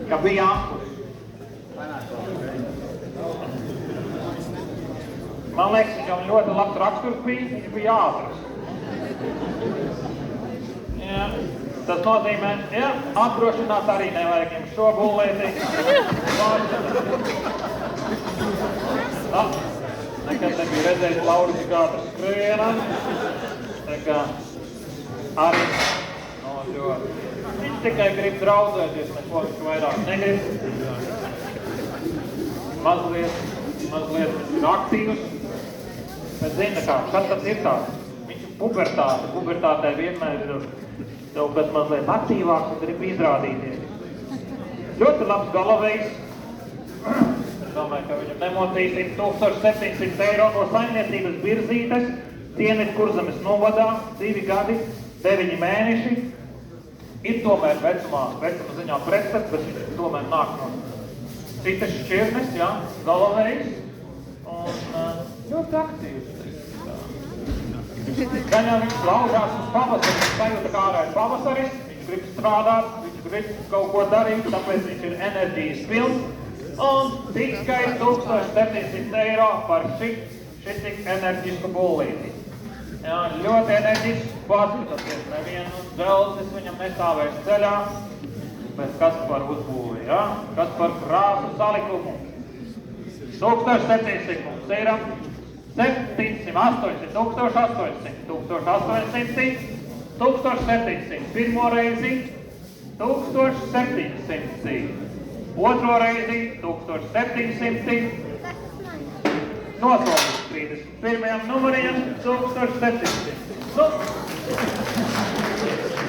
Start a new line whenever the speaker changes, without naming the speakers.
ka bija apurs. Man liekas, viņam ļoti labs raksturs bija, viņš bija ātrs. Jā, tas nozīmē, jā, apdrošināt arī nevajag jums šo bullēti. Nekad nebija redzējis Lauru tik ātri skrienam. Tā kā arī nožot. Viņš tikai grib draudzēties, neko viņš vairāk negrib. Mazliet viņš ir aktīvs. Bet zina kā, kas tas ir tāds? Viņš ir pubertātē vienmēr ir bet mazliet aktīvāks un grib izrādīties. Ļoti labs galavējs. Es domāju, ka viņam nemocīsim 1700 eiro no saimniecības virzītes, Dienvidu Kurzemes novadā, 2 gadi, 9 mēneši. Ir tomēr vecuma ziņā pretstats, bet viņš tomēr nāk no citas šķirnes, jā, galavējs. Un ļoti aktīvs. Gan jau viņš laužās uz pavasari, viņš sajūta kā ārā ir pavasaris, viņš grib strādāt, viņš grib kaut ko darīt, tāpēc viņš ir enerģijas pilns. Un tikai 1700 eiro par šitik enerģisku bullīti. Jā, ļoti enerģisks, paskatoties, nevienu dzelzis viņam nestāvēs ceļā, bet kas par uzbūvi, jā? Kas par krāsu salikumu. 1700 mums ir 700, 800, 1800, 1800, 1700, pirmo reizi 1700, otro reizi 1700, nosolīts 31 numuriem 1700.